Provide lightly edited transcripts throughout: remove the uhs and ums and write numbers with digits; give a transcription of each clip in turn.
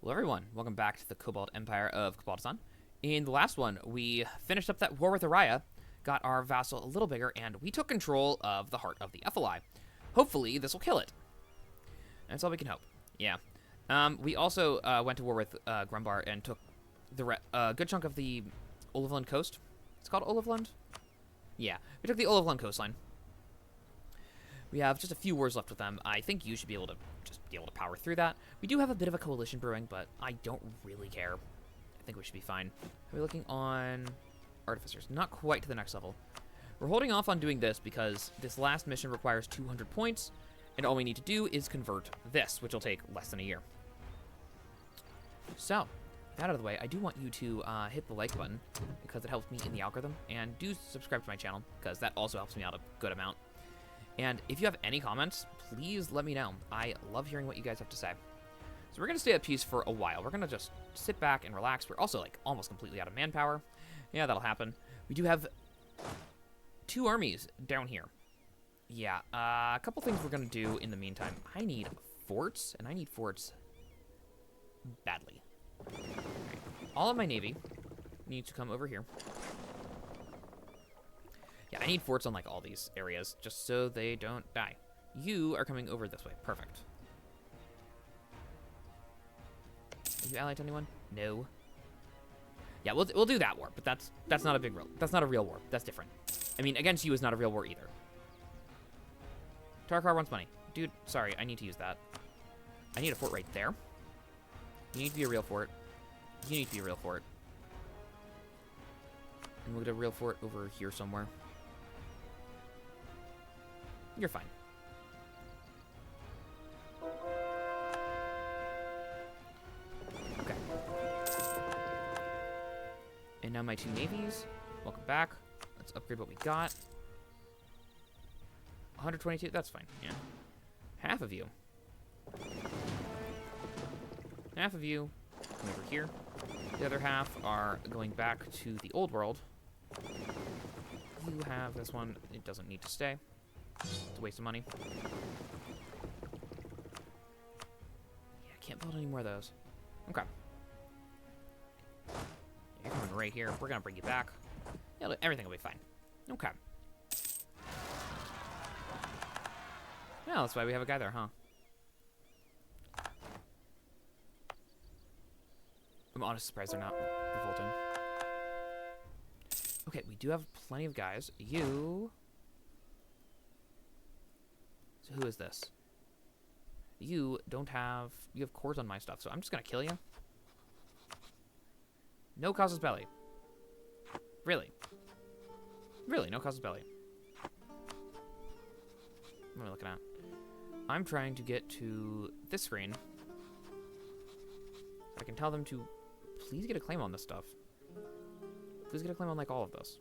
Hello everyone, welcome back to the Kobold Empire of Kobildzan. In the last one, we finished up that war with Araya, got our vassal a little bigger, and we took control of the heart of the Ephelai. Hopefully, this will kill it. That's all we can hope. Yeah. We also went to war with Grumbar and took the good chunk of the Olivland coast. It's called Olivland? Yeah, we took the Olivland coastline. We have just a few wars left with them. I think you should be able to power through that. We do have a bit of a coalition brewing, but I don't really care. I think we should be fine. Are we looking on artificers? Not quite to the next level. We're holding off on doing this because this last mission requires 200 points, and all we need to do is convert this, which will take less than a year. So, that out of the way, I do want you to hit the like button because it helps me in the algorithm, and do subscribe to my channel because that also helps me out a good amount. And if you have any comments, please let me know. I love hearing what you guys have to say. So we're going to stay at peace for a while. We're going to just sit back and relax. We're also, like, almost completely out of manpower. Yeah, that'll happen. We do have 2 armies down here. Yeah, a couple things we're going to do in the meantime. I need forts, and I need forts badly. All of my navy needs to come over here. Yeah, I need forts on, like, all these areas, just so they don't die. You are coming over this way. Perfect. Are you allied to anyone? No. Yeah, we'll do that war, but that's not a big real. That's not a real war. That's different. I mean, against you is not a real war either. Tarkar wants money. Dude, sorry, I need to use that. I need a fort right there. You need to be a real fort. You need to be a real fort. And we'll get a real fort over here somewhere. You're fine. Okay. And now my 2 navies. Welcome back. Let's upgrade what we got. 122, that's fine, yeah. Half of you. Half of you come over here. The other half are going back to the old world. You have this one. It doesn't need to stay. It's a waste of money. Yeah, I can't build any more of those. Okay. You're coming right here. We're going to bring you back. Yeah, everything will be fine. Okay. Yeah, that's why we have a guy there, huh? I'm honestly surprised they're not revolting. Okay, we do have plenty of guys. You... So who is this? You don't have... You have cores on my stuff, so I'm just gonna kill you. No casus belli. Really? Really, no casus belli. What am I looking at? I'm trying to get to this screen. I can tell them to please get a claim on this stuff. Please get a claim on, like, all of this.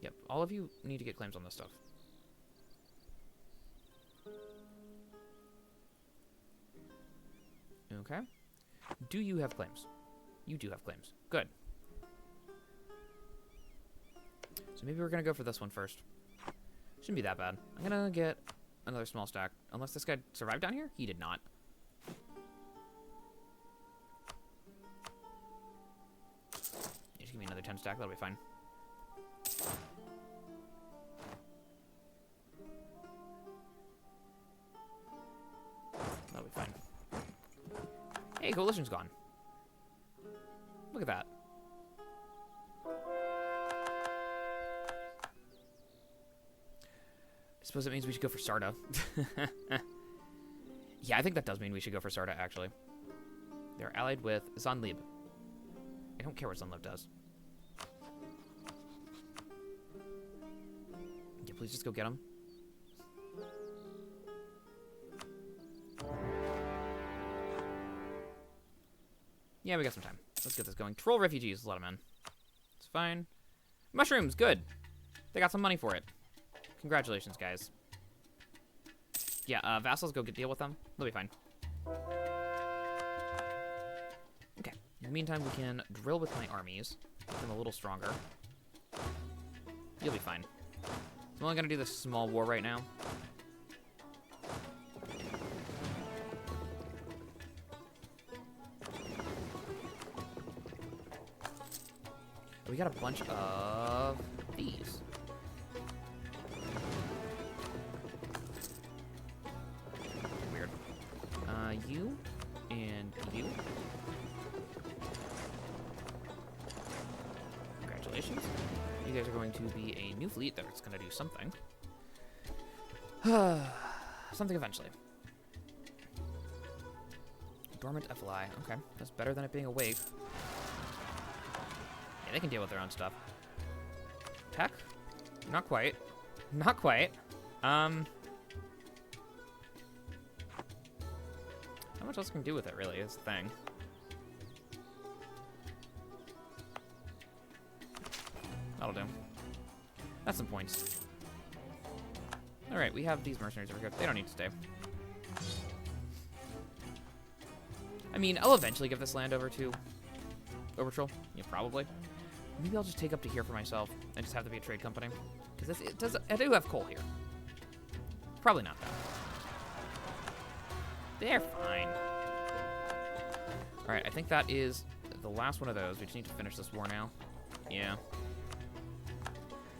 Yep, all of you need to get claims on this stuff. Okay. Do you have claims? You do have claims. Good. So maybe we're going to go for this one first. Shouldn't be that bad. I'm going to get another small stack. Unless this guy survived down here? He did not. Just give me another 10 stack. That'll be fine. That'll be fine. Hey, coalition's gone. Look at that. I suppose it means we should go for Sarda. Yeah, I think that does mean we should go for Sarda, actually. They're allied with Zanlib. I don't care what Zanlib does. Yeah, please just go get him. Yeah, we got some time. Let's get this going. Troll refugees, let them in. It's fine. Mushrooms, good. They got some money for it. Congratulations, guys. Yeah, vassals, go deal with them. They'll be fine. Okay. In the meantime, we can drill with my armies. Make them a little stronger. You'll be fine. I'm only going to do this small war right now. got a bunch of these. Weird. You and you. Congratulations. You guys are going to be a new fleet that's going to do something. Something eventually. Dormant FLI. Okay, that's better than it being awake. Yeah, they can deal with their own stuff. Tech? Not quite. Not quite. How much else can do with it, really, is the thing. That'll do. That's some points. Alright, we have these mercenaries over here. They don't need to stay. I mean, I'll eventually give this land over to Overtroll. Yeah, probably. Maybe I'll just take up to here for myself and just have to be a trade company. Because I do have coal here. Probably not, though. They're fine. Alright, I think that is the last one of those. We just need to finish this war now. Yeah.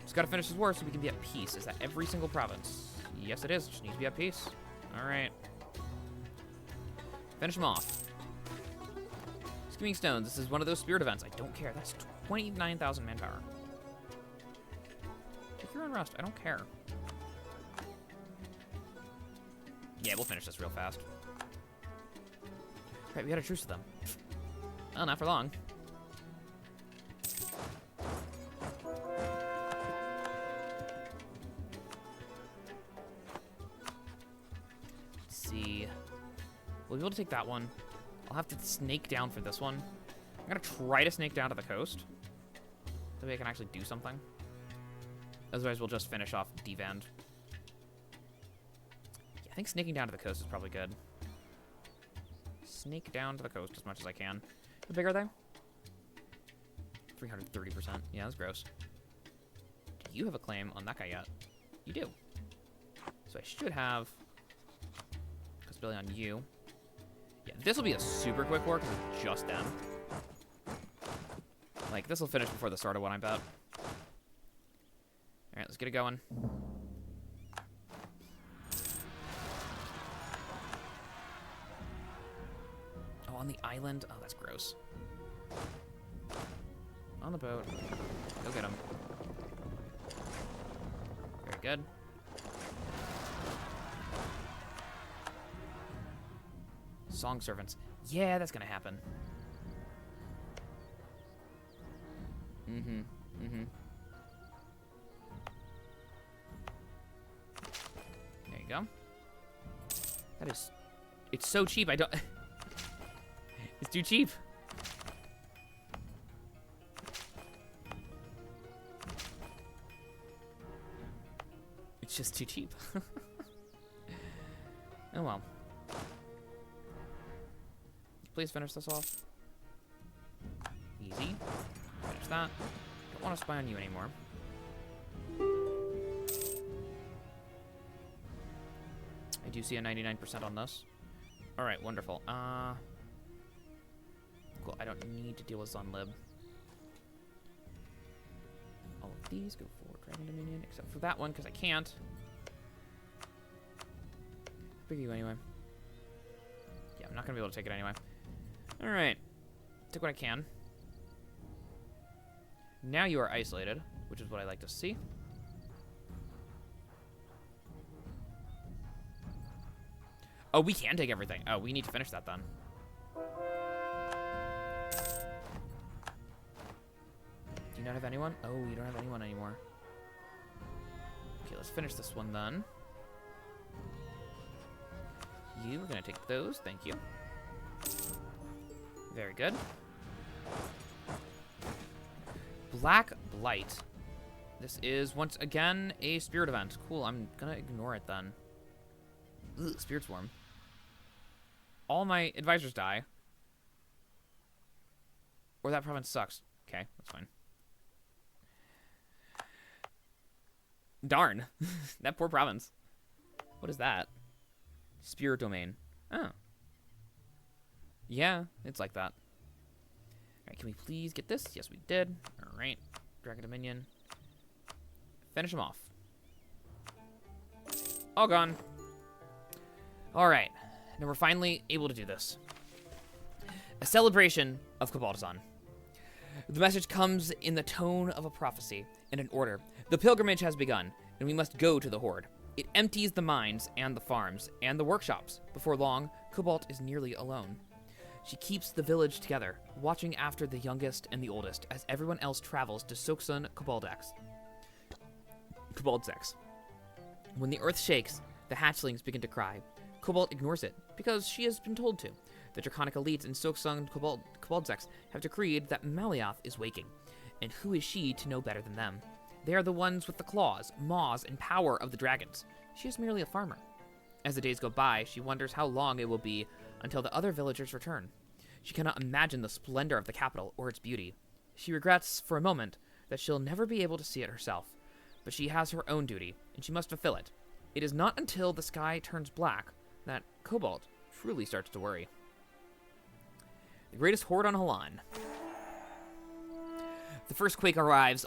Just gotta finish this war so we can be at peace. Is that every single province? Yes, it is. Just need to be at peace. Alright. Finish them off. Skimming Stones. This is one of those spirit events. I don't care. That's 29,000 manpower. Take your own rest. I don't care. Yeah, we'll finish this real fast. Right, we got a truce with them. Oh, not for long. Let's see. We'll be able to take that one. I'll have to snake down for this one. I'm gonna try to snake down to the coast. That way I can actually do something. Otherwise, we'll just finish off Devand. Yeah, I think snaking down to the coast is probably good. Snake down to the coast as much as I can. How big are they? 330%. Yeah, that's gross. Do you have a claim on that guy yet? You do. So I should have Kobildzan on you. Yeah, this will be a super quick war because it's just them. Like, this will finish before the start of one, I bet. Alright, let's get it going. Oh, on the island? Oh, that's gross. On the boat. Go get him. Very good. Song servants. Yeah, that's gonna happen. Mm-hmm. Mm-hmm. There you go. That is... It's so cheap, I don't... It's too cheap. It's just too cheap. Oh well. Please finish this off. Easy. Finish that. Don't want to spy on you anymore. I do see a 99% on this. Alright, wonderful. Cool, I don't need to deal with Zunlib. All of these go for Dragon Dominion, except for that one, because I can't. Big you anyway. Yeah, I'm not going to be able to take it anyway. Alright. Take what I can. Now you are isolated, which is what I like to see. Oh, we can take everything. Oh, we need to finish that then. Do you not have anyone? Oh, you don't have anyone anymore. Okay, let's finish this one then. You are going to take those. Thank you. Very good. Black Blight. This is, once again, a spirit event. Cool, I'm going to ignore it then. Ugh, Spirit Swarm. All my advisors die. Or that province sucks. Okay, that's fine. Darn. That poor province. What is that? Spirit Domain. Oh. Yeah, it's like that. Alright, can we please get this? Yes, we did. Alright. Dragon Dominion. Finish him off. All gone. Alright. Now we're finally able to do this. A celebration of Kobildzan. The message comes in the tone of a prophecy and an order. The pilgrimage has begun, and we must go to the Horde. It empties the mines and the farms and the workshops. Before long, Kobold is nearly alone. She keeps the village together, watching after the youngest and the oldest as everyone else travels to Soksun Koboldzek. When the earth shakes, the hatchlings begin to cry. Kobold ignores it because she has been told to. The draconic elites in Soksun Koboldzek have decreed that Malliath is waking, and who is she to know better than them? They are the ones with the claws, maws, and power of the dragons. She is merely a farmer. As the days go by, she wonders how long it will be until the other villagers return. She cannot imagine the splendor of the capital or its beauty. She regrets for a moment that she'll never be able to see it herself, but she has her own duty, and she must fulfill it. It is not until the sky turns black that Kobold truly starts to worry. The greatest horde on Halan. The first quake arrives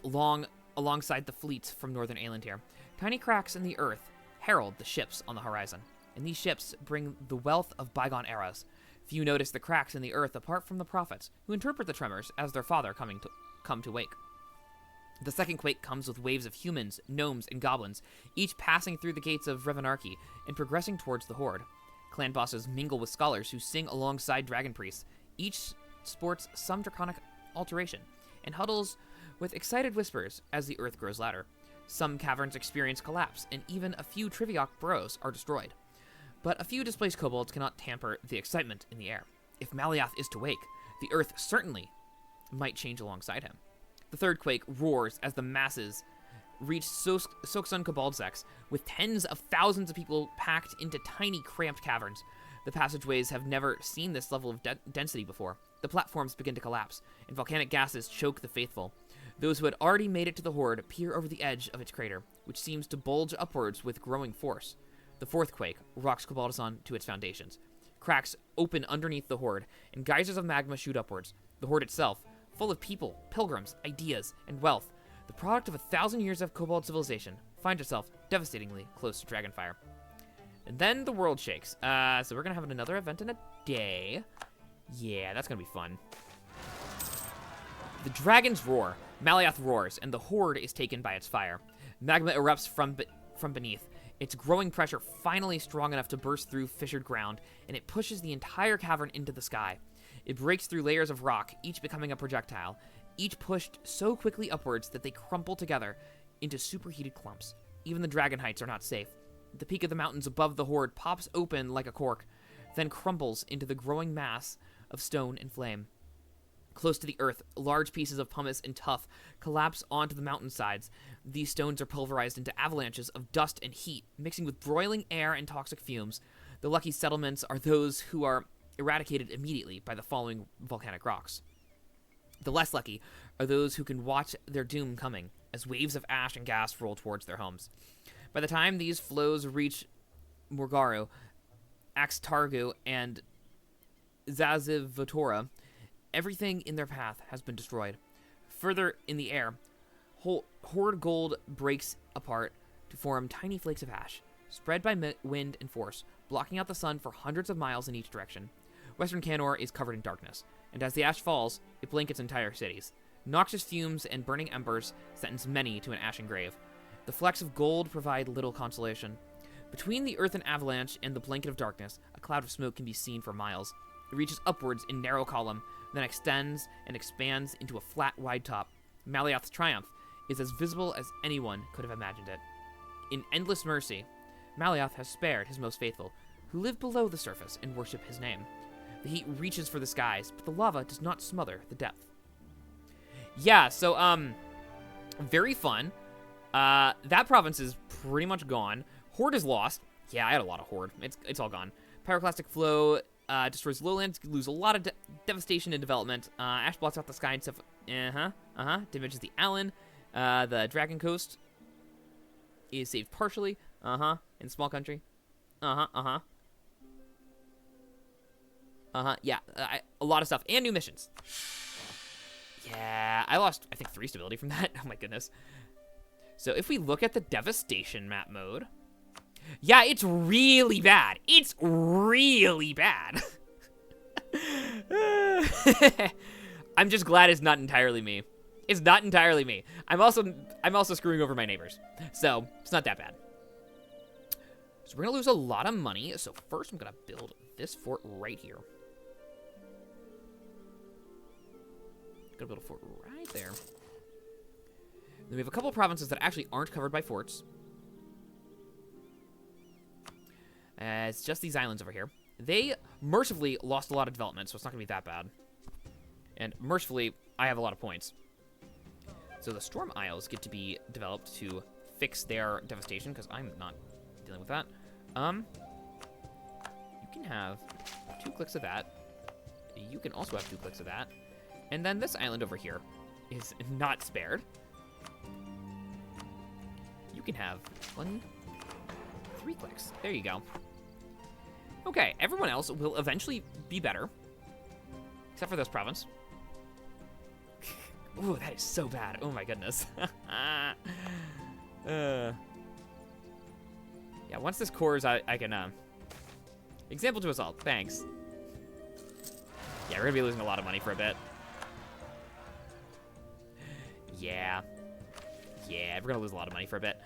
alongside the fleets from northern Aelintir. Tiny cracks in the earth herald the ships on the horizon, and these ships bring the wealth of bygone eras. Few notice the cracks in the earth apart from the prophets, who interpret the tremors as their father come to wake. The second quake comes with waves of humans, gnomes, and goblins, each passing through the gates of Revanarchy and progressing towards the Horde. Clan bosses mingle with scholars who sing alongside dragon priests. Each sports some draconic alteration, and huddles with excited whispers as the earth grows louder. Some caverns experience collapse, and even a few Triviok burrows are destroyed. But a few displaced kobolds cannot tamper the excitement in the air. If Malliath is to wake, the earth certainly might change alongside him. The third quake roars as the masses reach Soksun Koboldzek, with tens of thousands of people packed into tiny, cramped caverns. The passageways have never seen this level of density before. The platforms begin to collapse, and volcanic gases choke the faithful. Those who had already made it to the Horde peer over the edge of its crater, which seems to bulge upwards with growing force. The fourth quake rocks Kobildzan to its foundations. Cracks open underneath the Horde, and geysers of magma shoot upwards. The Horde itself, full of people, pilgrims, ideas, and wealth, the product of 1,000 years of Kobold civilization, finds itself devastatingly close to Dragonfire. And then the world shakes. So we're going to have another event in a day. Yeah, that's going to be fun. The dragons roar. Malliath roars, and the Horde is taken by its fire. Magma erupts from beneath. Its growing pressure finally strong enough to burst through fissured ground, and it pushes the entire cavern into the sky. It breaks through layers of rock, each becoming a projectile, each pushed so quickly upwards that they crumple together into superheated clumps. Even the Dragonheights are not safe. The peak of the mountains above the Horde pops open like a cork, then crumbles into the growing mass of stone and flame. Close to the earth, large pieces of pumice and tuff collapse onto the mountainsides. These stones are pulverized into avalanches of dust and heat, mixing with broiling air and toxic fumes. The lucky settlements are those who are eradicated immediately by the falling volcanic rocks. The less lucky are those who can watch their doom coming, as waves of ash and gas roll towards their homes. By the time these flows reach Morgaru, Axtargu, and Zazivotora, everything in their path has been destroyed. Further in the air, Horde gold breaks apart to form tiny flakes of ash, spread by wind and force, blocking out the sun for hundreds of miles in each direction. Western Canor is covered in darkness, and as the ash falls, it blankets entire cities. Noxious fumes and burning embers sentence many to an ashen grave. The flecks of gold provide little consolation. Between the earthen avalanche and the blanket of darkness, a cloud of smoke can be seen for miles. It reaches upwards in narrow column, then extends and expands into a flat, wide top. Malliath's triumph is as visible as anyone could have imagined it. In endless mercy, Malliath has spared his most faithful, who live below the surface and worship his name. The heat reaches for the skies, but the lava does not smother the depth. Yeah, so, very fun. That province is pretty much gone. Horde is lost. Yeah, I had a lot of Horde. It's all gone. Pyroclastic flow destroys lowlands, lose a lot of devastation and development. Ash blots out the sky and stuff. Damages the Allen. The Dragon Coast is saved partially. In small country. Yeah, a lot of stuff. And new missions. Yeah, I lost, I think, 3 stability from that. Oh my goodness. So if we look at the devastation map mode, yeah, it's really bad. It's really bad. I'm just glad it's not entirely me. It's not entirely me. I'm also screwing over my neighbors. So it's not that bad. So we're gonna lose a lot of money. So first I'm gonna build this fort right here. Gonna build a fort right there. Then we have a couple of provinces that actually aren't covered by forts. It's just these islands over here. They mercifully lost a lot of development, so it's not gonna be that bad. And mercifully, I have a lot of points. So the Storm Isles get to be developed to fix their devastation, because I'm not dealing with that. You can have 2 clicks of that. You can also have 2 clicks of that. And then this island over here is not spared. You can have 3 clicks. There you go. Okay, everyone else will eventually be better. Except for this province. Ooh, that is so bad. Oh my goodness. Yeah, once this cores, I can, example to us all. Thanks. Yeah, we're gonna be losing a lot of money for a bit. Yeah. Yeah, we're gonna lose a lot of money for a bit.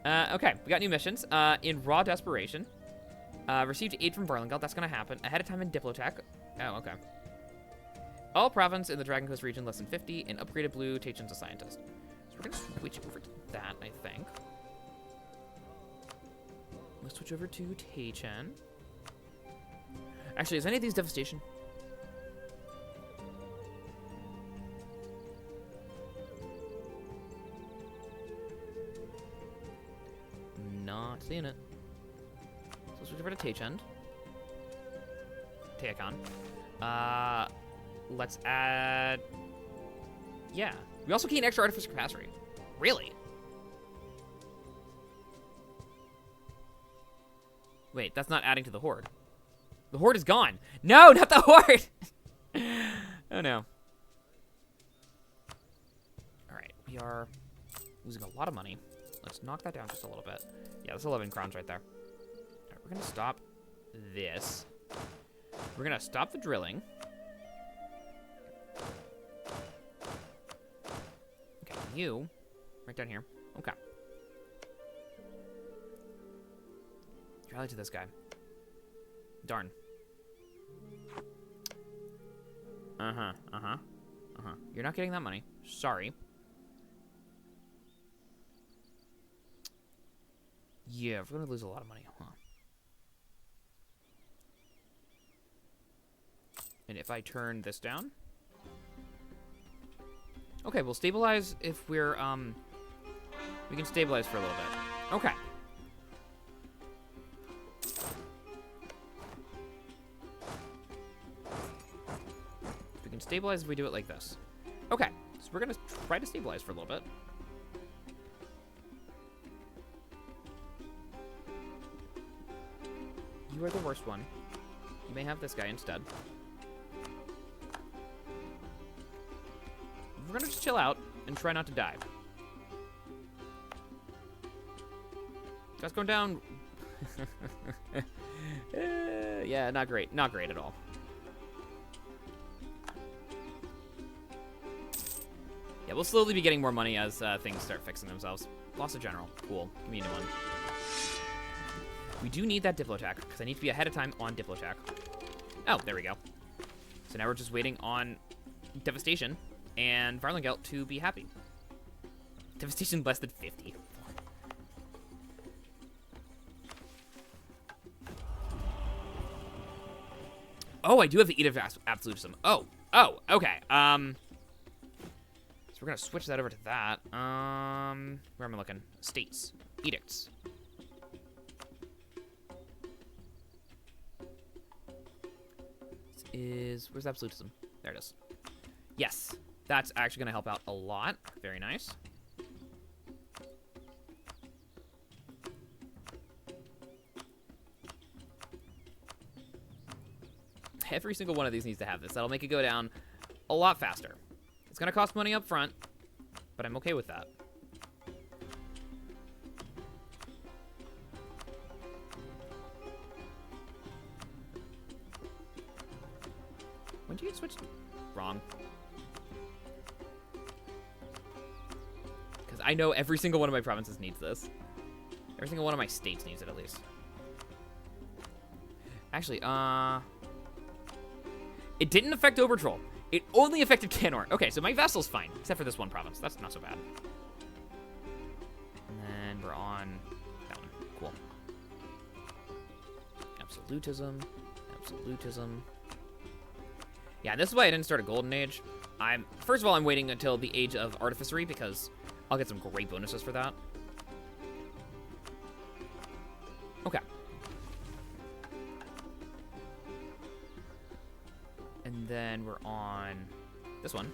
Okay, we got new missions. In Raw Desperation. Received aid from Varlingeld. That's gonna happen. Ahead of time in Diplotech. Oh, okay. All province in the Dragon Coast region less than 50, and upgraded blue Tachen's a scientist. So we're gonna switch over to that, I think. Let's switch over to Tachen. Actually, is any of these devastation? Not seeing it. So let's switch over to Tachen. Teacon. Let's add... Yeah. We also gain extra artificer capacity. Really? Wait, that's not adding to the horde. The horde is gone. No, not the horde! Oh, no. Alright, we are losing a lot of money. Let's knock that down just a little bit. Yeah, that's 11 crowns right there. Alright, we're going to stop this. We're going to stop the drilling. Okay, you. Right down here. Okay. Rally to this guy. Darn. You're not getting that money. Sorry. Yeah, we're gonna lose a lot of money, huh? And if I turn this down... Okay, we'll stabilize if we're, we can stabilize for a little bit. Okay. We can stabilize if we do it like this. Okay, so we're gonna try to stabilize for a little bit. You are the worst one. You may have this guy instead. We're gonna just chill out and try not to die. That's going down. Yeah, not great. Not great at all. Yeah, we'll slowly be getting more money as things start fixing themselves. Lost a general. Cool. Give me a new one. We do need that Diplotech, because I need to be ahead of time on Diplotech. Oh, there we go. So now we're just waiting on Devastation and Varlingeld to be happy. Devastation less than 50. Oh, I do have the Edict of Absolutism. Oh, okay. So we're gonna switch that over to that. Where am I looking? States. Edicts. Where's Absolutism? There it is. Yes. That's actually gonna help out a lot. Very nice. Every single one of these needs to have this. That'll make it go down a lot faster. It's gonna cost money up front, but I'm okay with that. When do you get switched? Wrong. Because I know every single one of my provinces needs this. Every single one of my states needs it, at least. Actually, it didn't affect Obertroll. It only affected Canor. Okay, so my vassal's fine, except for this one province. That's not so bad. And then we're on that one. Cool. Absolutism. Absolutism. Yeah, this is why I didn't start a Golden Age. First of all, I'm waiting until the Age of Artificery, because I'll get some great bonuses for that. Okay. And then we're on this one.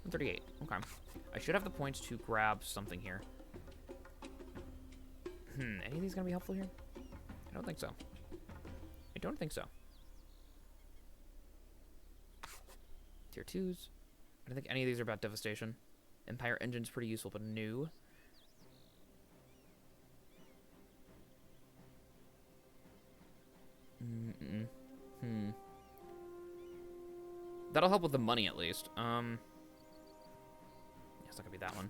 138. Okay. I should have the points to grab something here. Any of these gonna be helpful here? I don't think so. I don't think so. Tier 2s. I don't think any of these are about devastation. Empire Engine's pretty useful, but new. That'll help with the money, at least. Yeah, it's not gonna be that one.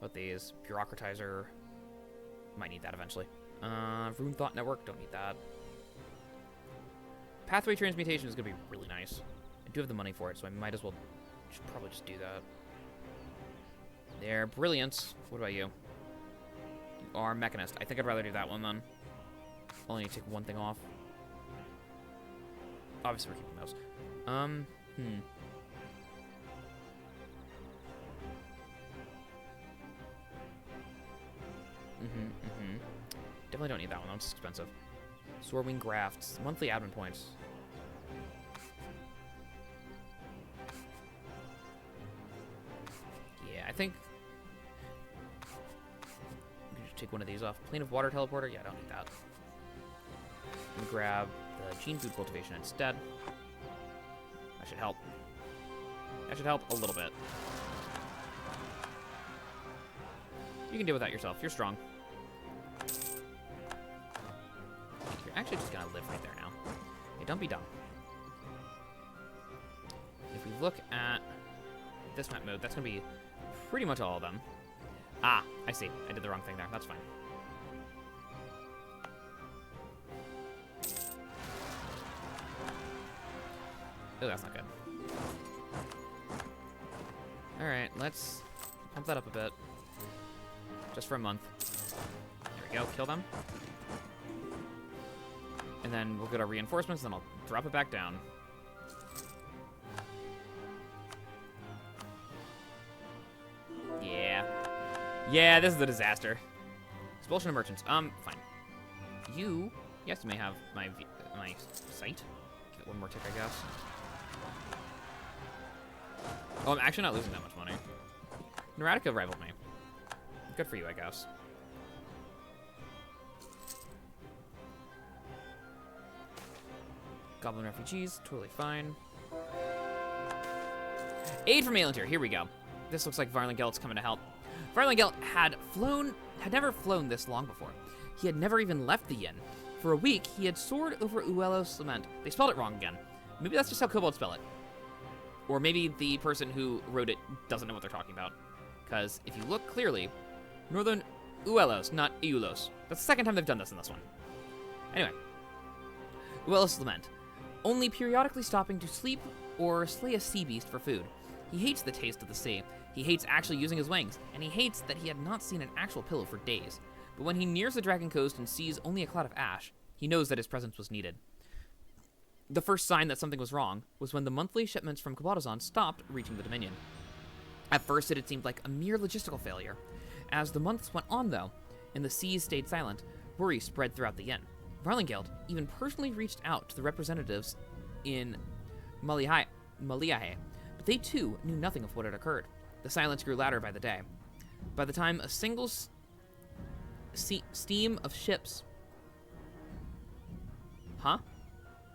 What these? Bureaucratizer. Might need that eventually. Rune Thought Network, don't need that. Pathway Transmutation is gonna be really nice. I do have the money for it, so I might as well probably just do that. There, Brilliance. What about you? You are Mechanist. I think I'd rather do that one then. Only need to take one thing off. Obviously, we're keeping those. Definitely don't need that one. That's expensive. Swordwing Grafts. Monthly admin points. Yeah, I think we can just take one of these off. Plane of Water Teleporter. Yeah, I don't need that. I'm gonna grab the Gene Food Cultivation instead. That should help. That should help a little bit. You can deal with that yourself. You're strong. You're actually just gonna live right there now. Hey, don't be dumb. If we look at this map mode, that's gonna be pretty much all of them. Ah, I see. I did the wrong thing there. That's fine. Oh, that's not good. Alright, let's pump that up a bit. Just for a month. There we go, kill them. And then we'll get our reinforcements, and then I'll drop it back down. Yeah. Yeah, this is a disaster. Expulsion of merchants. Fine. You, yes, you may have my site. Get one more tick, I guess. Oh, I'm actually not losing that much money. Neurotica rivaled me. Good for you, I guess. Goblin refugees, totally fine. Aid from Malliath, here we go. This looks like Varlingelt's coming to help. Varlingelt had never flown this long before. He had never even left the inn. For a week, he had soared over Uelos Lament. They spelled it wrong again. Maybe that's just how Kobolds spell it. Or maybe the person who wrote it doesn't know what they're talking about. Because if you look clearly, Northern Uelos, not Eulos. That's the second time they've done this in this one. Anyway. Uelos Lament. Only periodically stopping to sleep or slay a sea beast for food. He hates the taste of the sea. He hates actually using his wings. And he hates that he had not seen an actual pillow for days. But when he nears the Dragon Coast and sees only a cloud of ash, he knows that his presence was needed. The first sign that something was wrong was when the monthly shipments from Kobildzan stopped reaching the Dominion. At first, it had seemed like a mere logistical failure. As the months went on, though, and the seas stayed silent, worry spread throughout the inn. Varlingeld even personally reached out to the representatives in Malliath, but they too knew nothing of what had occurred. The silence grew louder by the day. By the time a single steam of ships... Huh?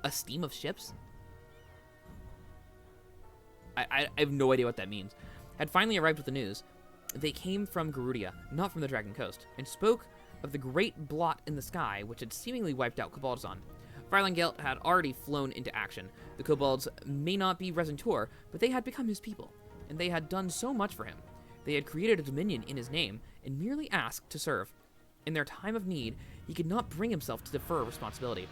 A steam of ships? I have no idea what that means, had finally arrived with the news. They came from Garudia, not from the Dragon Coast, and spoke of the great blot in the sky which had seemingly wiped out Kobildzan. Farlingelt had already flown into action. The Kobolds may not be Resentor, but they had become his people, and they had done so much for him. They had created a dominion in his name, and merely asked to serve. In their time of need, he could not bring himself to defer responsibility.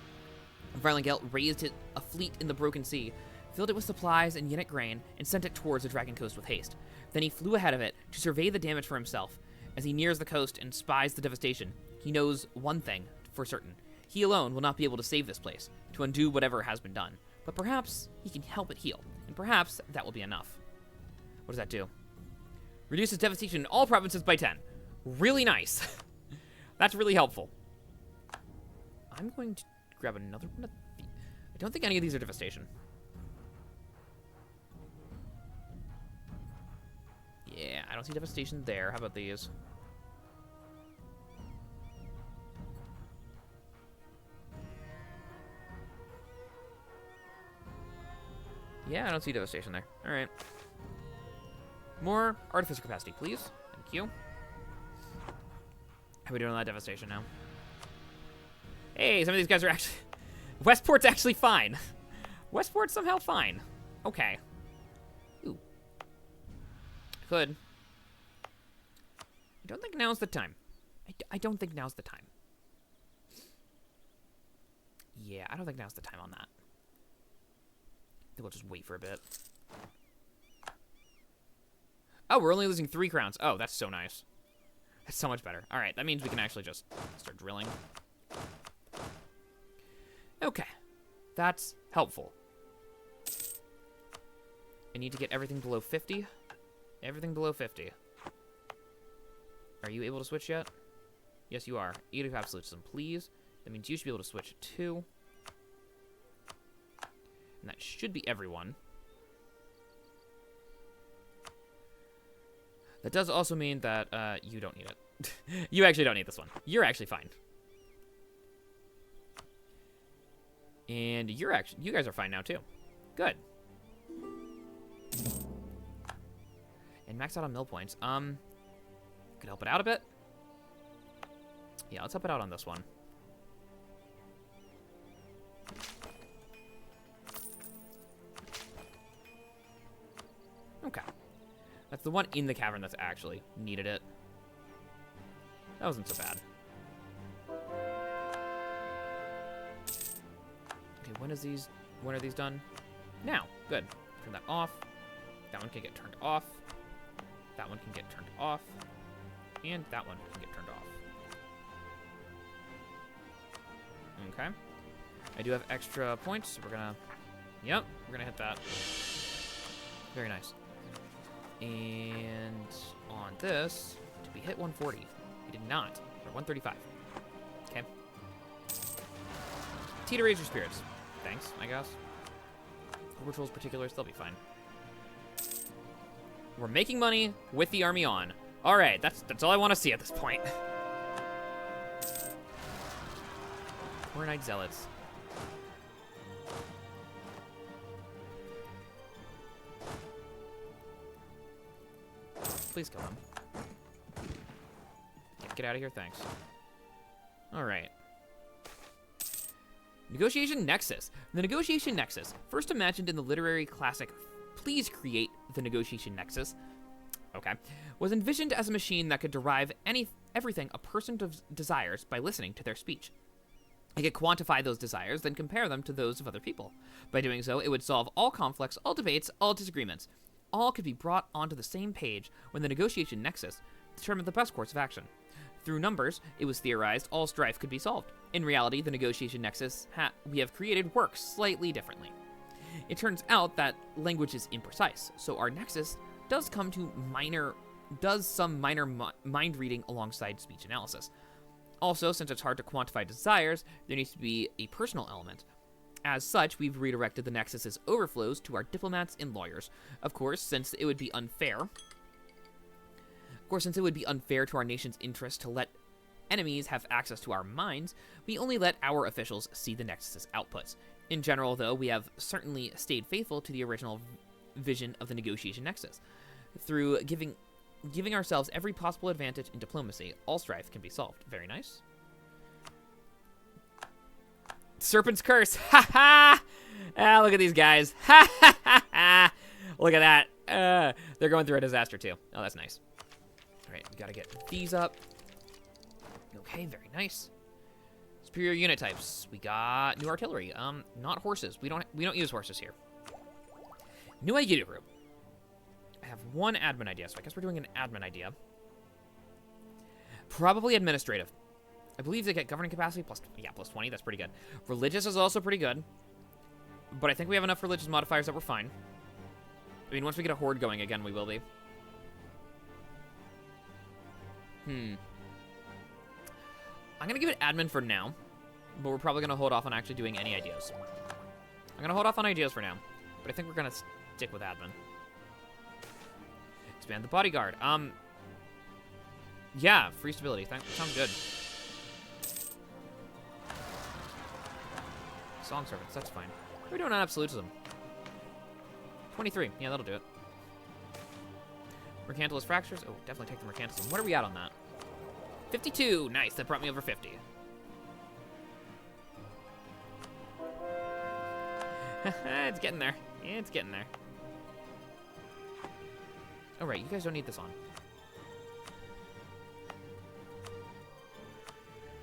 Farlingelt raised a fleet in the Broken Sea, filled it with supplies and Yennet grain, and sent it towards the Dragon Coast with haste. Then he flew ahead of it to survey the damage for himself. As he nears the coast and spies the devastation, he knows one thing for certain. He alone will not be able to save this place, to undo whatever has been done. But perhaps he can help it heal, and perhaps that will be enough. What does that do? Reduces devastation in all provinces by 10. Really nice. That's really helpful. I'm going to grab another one of these. I don't think any of these are devastation. Yeah, I don't see devastation there. How about these? Yeah, I don't see devastation there. All right. More artificer capacity, please. Thank you. How are we doing on that devastation now? Hey, some of these guys are actually... Westport's actually fine. Westport's somehow fine. Okay. Ooh. Could. I don't think now's the time. I don't think now's the time. Yeah, I don't think now's the time on that. I think we'll just wait for a bit. Oh, we're only losing 3 crowns. Oh, that's so nice. That's so much better. All right, that means we can actually just start drilling. Okay, that's helpful. I need to get everything below 50. Everything below 50. Are you able to switch yet? Yes, you are. Edict of Absolutism, please. That means you should be able to switch too. And that should be everyone. That does also mean that you don't need it. You actually don't need this one. You're actually fine. And you guys are fine now too. Good. And max out on mill points. Could help it out a bit. Yeah, let's help it out on this one. Okay. That's the one in the cavern that's actually needed it. That wasn't so bad. Okay, when are these done? Now. Good. Turn that off. That one can get turned off. That one can get turned off. And that one can get turned off. Okay. I do have extra points, so we're gonna... Yep, we're gonna hit that. Very nice. And on this, did we hit 140? We did not. We're 135. Okay. Tea to raise your spirits. Thanks, I guess. Rituals particulars, they'll be fine. We're making money with the army on. All right, that's all I want to see at this point. Poor Knight Zealots. Please kill him. Get out of here, thanks. All right. Negotiation Nexus. The Negotiation Nexus, first imagined in the literary classic Please Create the Negotiation Nexus, okay, was envisioned as a machine that could derive everything a person desires by listening to their speech. It could quantify those desires, then compare them to those of other people. By doing so, it would solve all conflicts, all debates, all disagreements. All could be brought onto the same page when the Negotiation Nexus determined the best course of action. Through numbers, it was theorized all strife could be solved. In reality, the Negotiation Nexus we have created works slightly differently. It turns out that language is imprecise, so our Nexus does some minor mind reading alongside speech analysis. Also, since it's hard to quantify desires, there needs to be a personal element. As such, we've redirected the Nexus's overflows to our diplomats and lawyers. Of course, since it would be unfair to our nation's interest to let enemies have access to our minds, we only let our officials see the Nexus's outputs. In general, though, we have certainly stayed faithful to the original vision of the negotiation nexus. Through giving ourselves every possible advantage in diplomacy, all strife can be solved. Very nice. Serpent's Curse. Ha ha! Ah, look at these guys. Ha ha ha ha! Look at that. They're going through a disaster too. Oh, that's nice. All right, we gotta get these up. Okay, very nice. Superior unit types. We got new artillery. Not horses. We don't use horses here. New idea group. I have one admin idea, so I guess we're doing an admin idea. Probably administrative. I believe they get governing capacity plus 20. That's pretty good. Religious is also pretty good. But I think we have enough religious modifiers that we're fine. I mean, once we get a horde going again, we will be. I'm going to give it admin for now. But we're probably going to hold off on actually doing any ideas. I'm going to hold off on ideas for now. But I think we're going to stick with admin. Expand the bodyguard. Yeah, free stability. Sounds good. Song servants, that's fine. What are we doing on absolutism? 23. Yeah, that'll do it. Mercantilist fractures. Oh, definitely take the mercantilism. What are we at on that? 52. Nice. That brought me over 50. It's getting there. It's getting there. Oh, right. You guys don't need this on.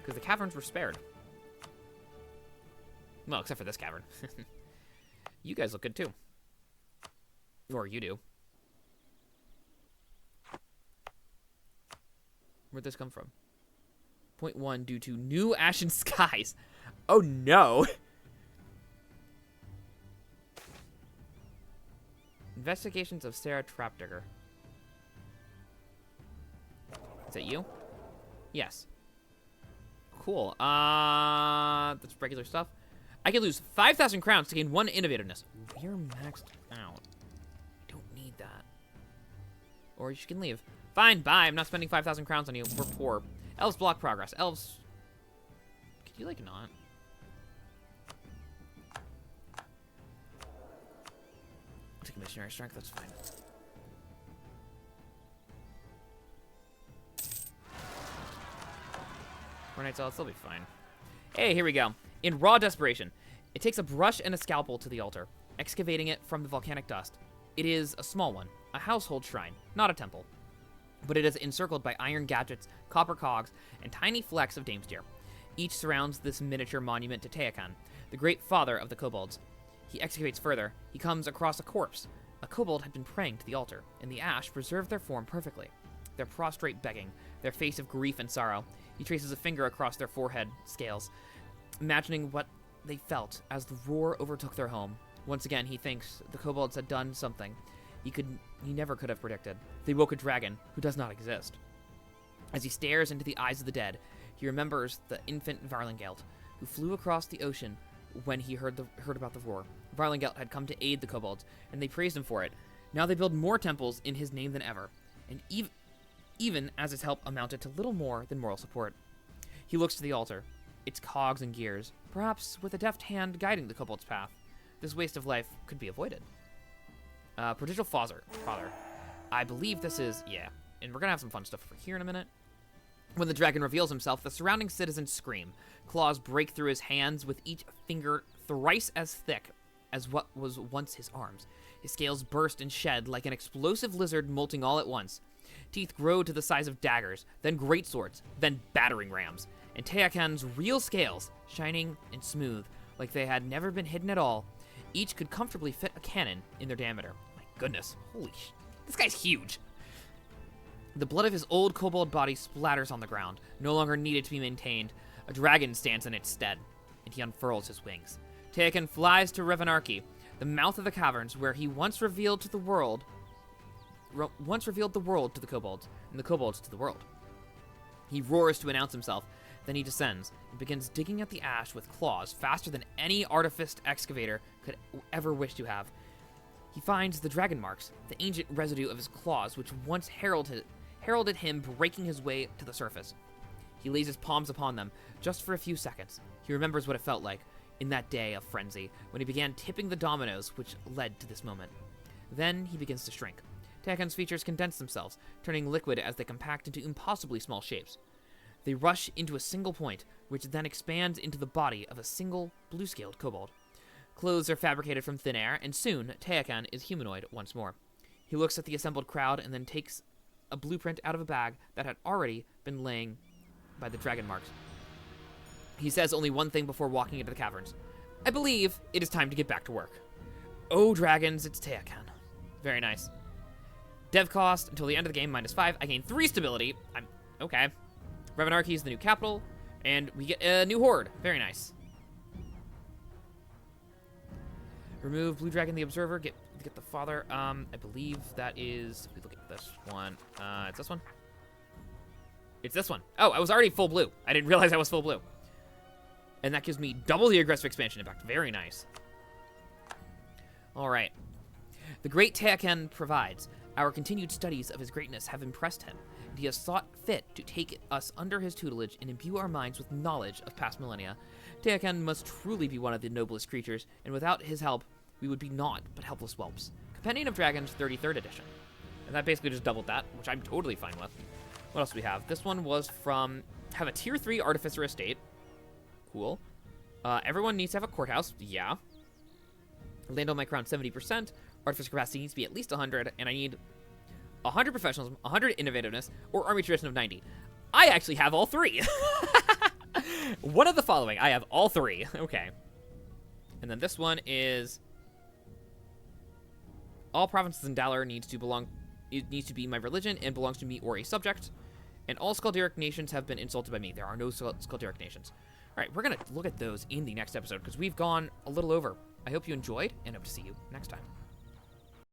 Because the caverns were spared. Well, except for this cavern. You guys look good, too. Or you do. Where'd this come from? 0.1 due to new ashen skies. Oh, no. Investigations of Sarah Trapdigger. Is that you? Yes. Cool. That's regular stuff. I can lose 5,000 crowns to gain 1 innovativeness. We're maxed out. I don't need that. Or you can leave. Fine, bye. I'm not spending 5,000 crowns on you. We're poor. Elves block progress. Elves. Could you, like, not? Take missionary strength. That's fine. Nights, I'll still be fine. Hey, here we go. In raw desperation, it takes a brush and a scalpel to the altar, excavating it from the volcanic dust. It is a small one, a household shrine, not a temple. But it is encircled by iron gadgets, copper cogs, and tiny flecks of Dame's-deer. Each surrounds this miniature monument to Teokan, the great father of the Kobolds. He excavates further. He comes across a corpse. A Kobold had been praying to the altar, and the ash preserved their form perfectly. Their prostrate begging, their face of grief and sorrow. He traces a finger across their forehead scales, imagining what they felt as the roar overtook their home. Once again, he thinks the Kobolds had done something he never could have predicted. They woke a dragon who does not exist. As he stares into the eyes of the dead, he remembers the infant Varlingeld, who flew across the ocean when he heard about the roar. Varlingeld had come to aid the Kobolds, and they praised him for it. Now they build more temples in his name than ever, and even as his help amounted to little more than moral support. He looks to the altar, its cogs and gears, perhaps with a deft hand guiding the Kobold's path. This waste of life could be avoided. Prodigal Father. I believe this is, yeah, and we're gonna have some fun stuff over here in a minute. When the dragon reveals himself, the surrounding citizens scream. Claws break through his hands with each finger thrice as thick as what was once his arms. His scales burst and shed like an explosive lizard molting all at once. Teeth grow to the size of daggers, then great swords, then battering rams. And Teokan's real scales, shining and smooth, like they had never been hidden at all, each could comfortably fit a cannon in their diameter. My goodness, holy sh... This guy's huge! The blood of his old kobold body splatters on the ground, no longer needed to be maintained. A dragon stands in its stead, and he unfurls his wings. Teokan flies to Revanarki, the mouth of the caverns where he once revealed the world to the kobolds, and the kobolds to the world. He roars to announce himself, then he descends and begins digging at the ash with claws faster than any artificed excavator could ever wish to have. He finds the dragon marks, the ancient residue of his claws which once heralded him breaking his way to the surface. He lays his palms upon them, just for a few seconds. He remembers what it felt like in that day of frenzy, when he began tipping the dominoes which led to this moment. Then he begins to shrink. Teakan's features condense themselves, turning liquid as they compact into impossibly small shapes. They rush into a single point, which then expands into the body of a single blue-scaled kobold. Clothes are fabricated from thin air, and soon Teakan is humanoid once more. He looks at the assembled crowd and then takes a blueprint out of a bag that had already been laying by the dragon marks. He says only one thing before walking into the caverns. I believe it is time to get back to work. Oh, dragons, it's Teakan. Very nice. Dev cost until the end of the game, -5. I gain 3 stability. I'm okay. Revenarchy is the new capital, and we get a new horde. Very nice. Remove Blue Dragon the Observer. Get the father. I believe that is. If we look at this one, it's this one. It's this one. Oh, I was already full blue. I didn't realize I was full blue. And that gives me double the aggressive expansion impact. Very nice. All right. The great Teakan provides. Our continued studies of his greatness have impressed him, and he has thought fit to take us under his tutelage and imbue our minds with knowledge of past millennia. Teakan must truly be one of the noblest creatures, and without his help, we would be naught but helpless whelps. Companion of Dragons 33rd edition. And that basically just doubled that, which I'm totally fine with. What else do we have? This one was from... Have a tier 3 artificer estate. Cool. Everyone needs to have a courthouse. Yeah. Land on my crown 70%. Artificer capacity needs to be at least 100, and I need 100 professionalism, 100 innovativeness, or army tradition of 90. I actually have all 3. One of the following. I have all 3. Okay. And then this one is... All provinces in Dalar needs to be my religion and belongs to me or a subject. And all Skalderic nations have been insulted by me. There are no Skalderic nations. All right, we're going to look at those in the next episode because we've gone a little over. I hope you enjoyed, and hope to see you next time.